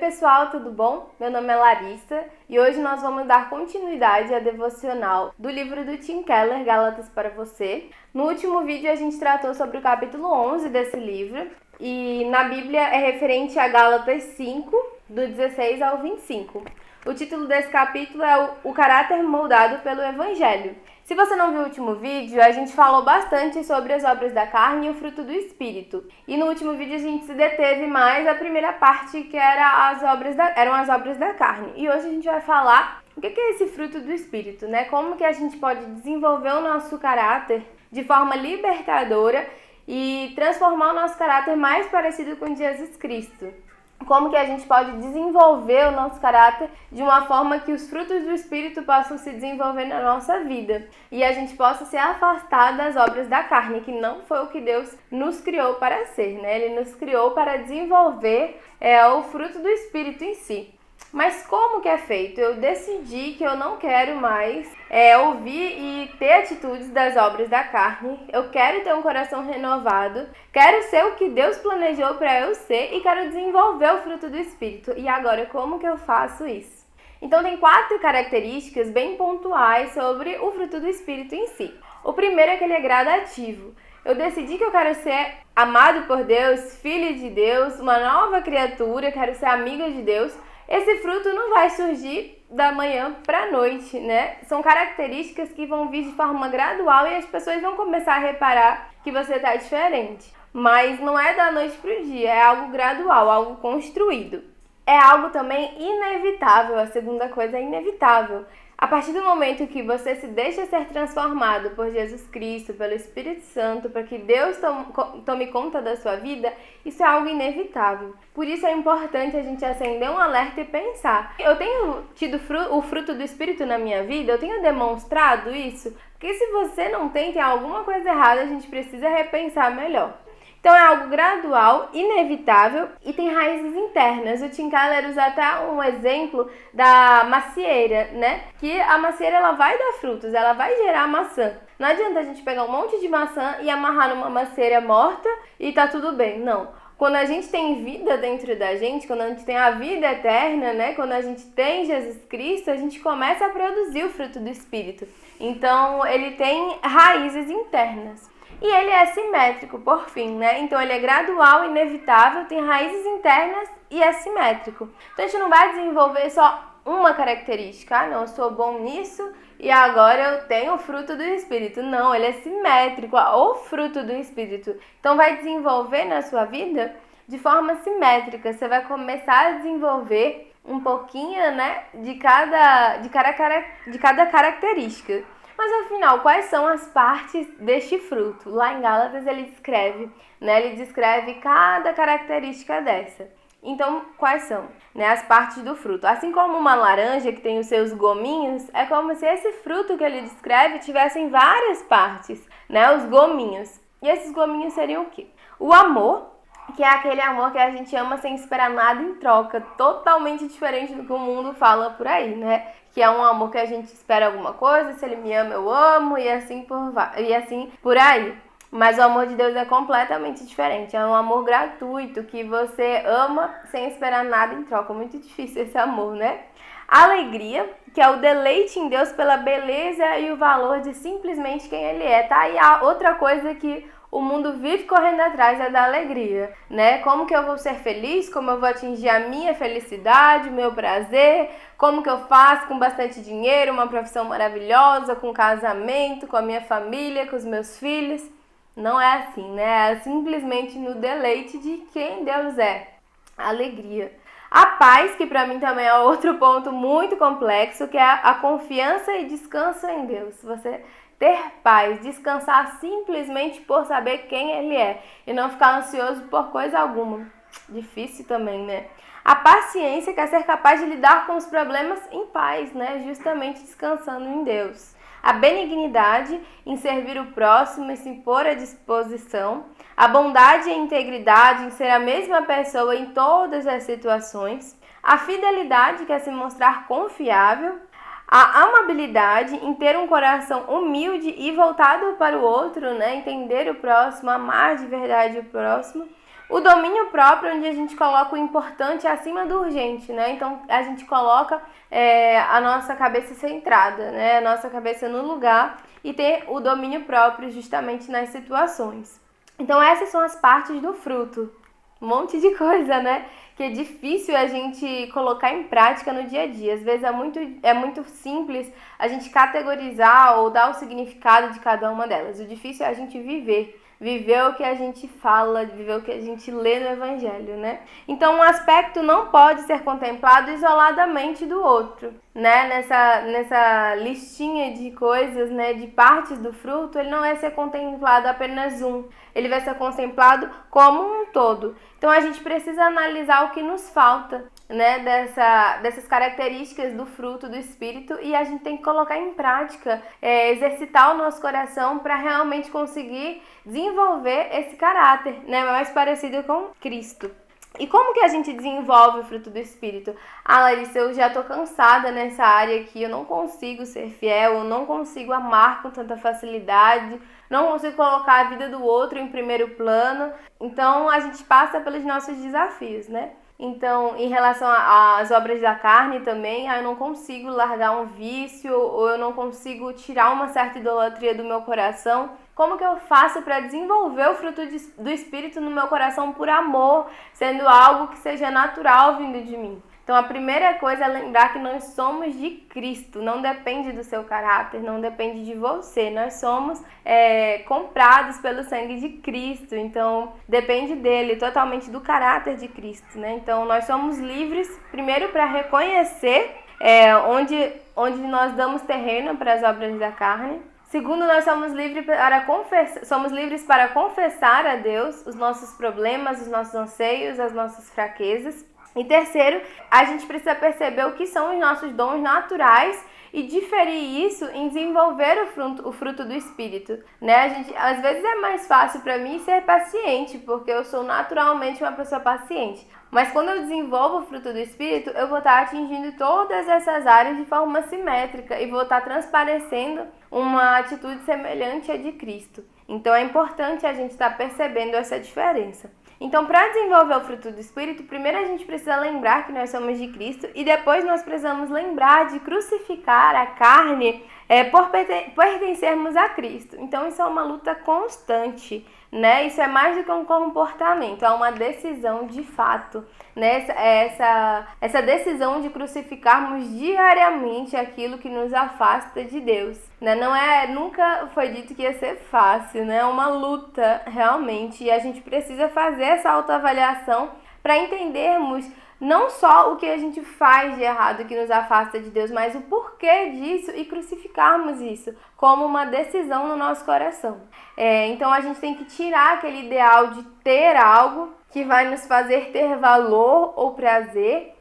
pessoal, tudo bom? Meu nome é Larissa e hoje nós vamos dar continuidade à devocional do livro do Tim Keller, Gálatas para você. No último vídeo a gente tratou sobre o capítulo 11 desse livro e na Bíblia é referente a Gálatas 5, do 16 ao 25. O título desse capítulo é o caráter moldado pelo Evangelho. Se você não viu o último vídeo, a gente falou bastante sobre as obras da carne e o fruto do Espírito. E no último vídeo a gente se deteve mais a primeira parte, que eram as obras da carne. E hoje a gente vai falar o que é esse fruto do Espírito, né? Como que a gente pode desenvolver o nosso caráter de forma libertadora e transformar o nosso caráter mais parecido com Jesus Cristo. Como que a gente pode desenvolver o nosso caráter de uma forma que os frutos do Espírito possam se desenvolver na nossa vida e a gente possa se afastar das obras da carne, que não foi o que Deus nos criou para ser, né? Ele nos criou para desenvolver o fruto do Espírito em si. Mas como que é feito? Eu decidi que eu não quero mais ouvir e ter atitudes das obras da carne. Eu quero ter um coração renovado, quero ser o que Deus planejou para eu ser e quero desenvolver o fruto do Espírito. E agora, como que eu faço isso? Então tem 4 características bem pontuais sobre o fruto do Espírito em si. O primeiro é que ele é gradativo. Eu decidi que eu quero ser amado por Deus, filho de Deus, uma nova criatura, quero ser amiga de Deus. Esse fruto não vai surgir da manhã para a noite, né? São características que vão vir de forma gradual e as pessoas vão começar a reparar que você está diferente. Mas não é da noite para o dia, é algo gradual, algo construído. É algo também inevitável, a segunda coisa é inevitável. A partir do momento que você se deixa ser transformado por Jesus Cristo, pelo Espírito Santo, para que Deus tome conta da sua vida, isso é algo inevitável. Por isso é importante a gente acender um alerta e pensar: eu tenho tido o fruto do Espírito na minha vida? Eu tenho demonstrado isso? Porque se você não tem alguma coisa errada, a gente precisa repensar melhor. Então é algo gradual, inevitável e tem raízes internas. O Tim Keller usa até um exemplo da macieira, né? Que a macieira ela vai dar frutos, ela vai gerar maçã. Não adianta a gente pegar um monte de maçã e amarrar numa macieira morta e tá tudo bem. Não. Quando a gente tem vida dentro da gente, quando a gente tem a vida eterna, né? Quando a gente tem Jesus Cristo, a gente começa a produzir o fruto do Espírito. Então ele tem raízes internas. E ele é simétrico, por fim, né? Então ele é gradual, inevitável, tem raízes internas e é simétrico. Então a gente não vai desenvolver só uma característica. Não, eu sou bom nisso e agora eu tenho o fruto do Espírito. Não, ele é simétrico, o fruto do Espírito. Então vai desenvolver na sua vida de forma simétrica. Você vai começar a desenvolver um pouquinho, né, de cada característica. Mas afinal, quais são as partes deste fruto? Lá em Gálatas ele descreve cada característica dessa. Então, quais são, né, as partes do fruto? Assim como uma laranja que tem os seus gominhos, é como se esse fruto que ele descreve tivessem várias partes, né, os gominhos. E esses gominhos seriam o quê? O amor, que é aquele amor que a gente ama sem esperar nada em troca, totalmente diferente do que o mundo fala por aí, né? Que é um amor que a gente espera alguma coisa, se ele me ama, eu amo, e assim por aí. Mas o amor de Deus é completamente diferente, é um amor gratuito, que você ama sem esperar nada em troca. Muito difícil esse amor, né? Alegria, que é o deleite em Deus pela beleza e o valor de simplesmente quem Ele é, tá? E a outra coisa que o mundo vive correndo atrás é da alegria, né? Como que eu vou ser feliz? Como eu vou atingir a minha felicidade, o meu prazer? Como que eu faço com bastante dinheiro, uma profissão maravilhosa, com casamento, com a minha família, com os meus filhos? Não é assim, né? É simplesmente no deleite de quem Deus é. Alegria. A paz, que para mim também é outro ponto muito complexo, que é a confiança e descanso em Deus. Você ter paz, descansar simplesmente por saber quem Ele é e não ficar ansioso por coisa alguma. Difícil também, né? A paciência, que é ser capaz de lidar com os problemas em paz, né? Justamente descansando em Deus. A benignidade, em servir o próximo e se pôr à disposição. A bondade e a integridade, em ser a mesma pessoa em todas as situações. A fidelidade, que é se mostrar confiável. A amabilidade, em ter um coração humilde e voltado para o outro, né? Entender o próximo, amar de verdade o próximo. O domínio próprio, onde a gente coloca o importante acima do urgente, né? Então, a gente coloca a nossa cabeça centrada, né? A nossa cabeça no lugar e ter o domínio próprio justamente nas situações. Então, essas são as partes do fruto. Um monte de coisa, né? Que é difícil a gente colocar em prática no dia a dia. Às vezes é muito simples a gente categorizar ou dar o significado de cada uma delas. O difícil é a gente viver o que a gente fala, viver o que a gente lê no Evangelho, né? Então, um aspecto não pode ser contemplado isoladamente do outro, né? Nessa listinha de coisas, né, de partes do fruto, ele não vai ser contemplado apenas um, ele vai ser contemplado como um todo. Então, a gente precisa analisar o que nos falta, né, dessas características do fruto do Espírito, e a gente tem que colocar em prática, exercitar o nosso coração para realmente conseguir desenvolver esse caráter, né, mais parecido com Cristo. E como que a gente desenvolve o fruto do Espírito? Larissa, eu já tô cansada nessa área aqui, eu não consigo ser fiel, eu não consigo amar com tanta facilidade, não consigo colocar a vida do outro em primeiro plano. Então, a gente passa pelos nossos desafios, né? Então, em relação às obras da carne também, eu não consigo largar um vício ou eu não consigo tirar uma certa idolatria do meu coração. Como que eu faço para desenvolver o fruto do Espírito no meu coração por amor, sendo algo que seja natural vindo de mim? Então, a primeira coisa é lembrar que nós somos de Cristo, não depende do seu caráter, não depende de você. Nós somos comprados pelo sangue de Cristo, então depende dele, totalmente do caráter de Cristo, né? Então, nós somos livres, primeiro, para reconhecer onde nós damos terreno para as obras da carne. Segundo, nós somos livres para confessar a Deus os nossos problemas, os nossos anseios, as nossas fraquezas. E terceiro, a gente precisa perceber o que são os nossos dons naturais e diferir isso em desenvolver o fruto do Espírito, né? Às vezes é mais fácil para mim ser paciente, porque eu sou naturalmente uma pessoa paciente. Mas quando eu desenvolvo o fruto do Espírito, eu vou estar atingindo todas essas áreas de forma simétrica e vou estar transparecendo uma atitude semelhante à de Cristo. Então é importante a gente estar percebendo essa diferença. Então, para desenvolver o fruto do Espírito, primeiro a gente precisa lembrar que nós somos de Cristo e depois nós precisamos lembrar de crucificar a carne por pertencermos a Cristo. Então, isso é uma luta constante, né? Isso é mais do que um comportamento, é uma decisão de fato, né? Essa decisão de crucificarmos diariamente aquilo que nos afasta de Deus, né? Nunca foi dito que ia ser fácil, né? É uma luta realmente, e a gente precisa fazer essa autoavaliação para entendermos não só o que a gente faz de errado que nos afasta de Deus, mas o porquê disso e crucificarmos isso como uma decisão no nosso coração. Então a gente tem que tirar aquele ideal de ter algo que vai nos fazer ter valor ou prazer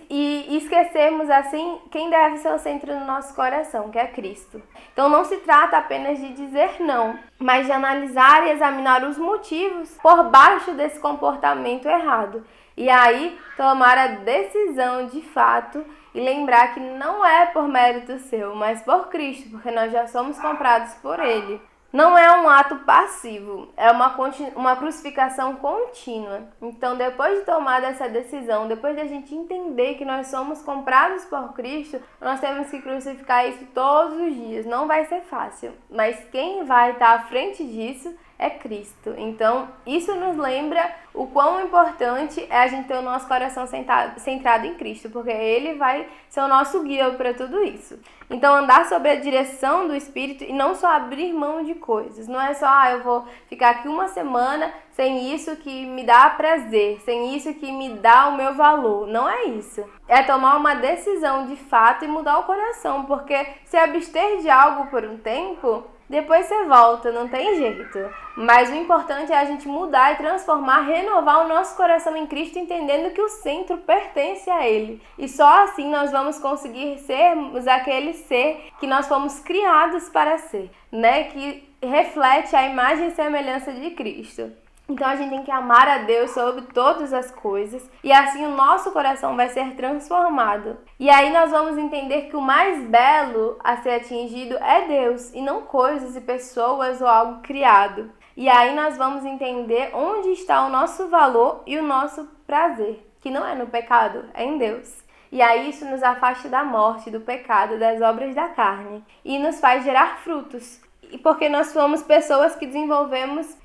e esquecermos assim quem deve ser o centro do nosso coração, que é Cristo. Então não se trata apenas de dizer não, mas de analisar e examinar os motivos por baixo desse comportamento errado. E aí, tomar a decisão de fato e lembrar que não é por mérito seu, mas por Cristo, porque nós já somos comprados por Ele. Não é um ato passivo, é uma crucificação contínua. Então, depois de tomar essa decisão, depois de a gente entender que nós somos comprados por Cristo, nós temos que crucificar isso todos os dias. Não vai ser fácil, mas quem vai estar à frente disso é Cristo. Então, isso nos lembra o quão importante é a gente ter o nosso coração centrado em Cristo, porque Ele vai ser o nosso guia para tudo isso. Então, andar sob a direção do Espírito e não só abrir mão de coisas. Não é só, eu vou ficar aqui uma semana sem isso que me dá prazer, sem isso que me dá o meu valor. Não é isso. É tomar uma decisão de fato e mudar o coração, porque se abster de algo por um tempo, depois você volta, não tem jeito. Mas o importante é a gente mudar e transformar, renovar o nosso coração em Cristo, entendendo que o centro pertence a Ele. E só assim nós vamos conseguir sermos aquele ser que nós fomos criados para ser, né? Que reflete a imagem e semelhança de Cristo. Então a gente tem que amar a Deus sobre todas as coisas e assim o nosso coração vai ser transformado. E aí nós vamos entender que o mais belo a ser atingido é Deus e não coisas e pessoas ou algo criado. E aí nós vamos entender onde está o nosso valor e o nosso prazer, que não é no pecado, é em Deus. E aí isso nos afasta da morte, do pecado, das obras da carne e nos faz gerar frutos. E porque nós somos pessoas que desenvolvemos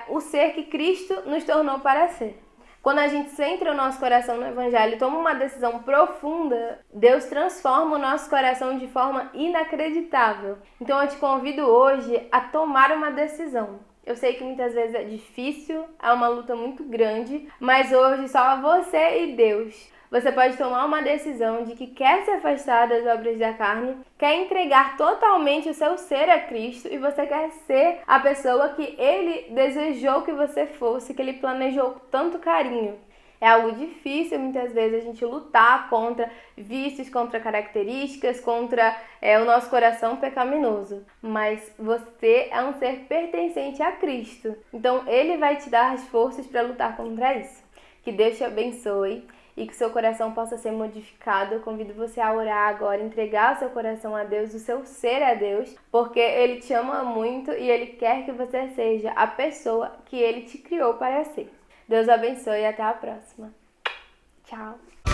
o ser que Cristo nos tornou para ser. Quando a gente centra o nosso coração no Evangelho e toma uma decisão profunda, Deus transforma o nosso coração de forma inacreditável. Então eu te convido hoje a tomar uma decisão. Eu sei que muitas vezes é difícil, é uma luta muito grande, mas hoje só você e Deus. Você pode tomar uma decisão de que quer se afastar das obras da carne, quer entregar totalmente o seu ser a Cristo e você quer ser a pessoa que Ele desejou que você fosse, que Ele planejou com tanto carinho. É algo difícil, muitas vezes, a gente lutar contra vícios, contra características, contra o nosso coração pecaminoso. Mas você é um ser pertencente a Cristo. Então, Ele vai te dar as forças para lutar contra isso. Que Deus te abençoe e que seu coração possa ser modificado. Eu convido você a orar agora, entregar o seu coração a Deus, o seu ser a Deus, porque Ele te ama muito e Ele quer que você seja a pessoa que Ele te criou para ser. Deus abençoe e até a próxima. Tchau!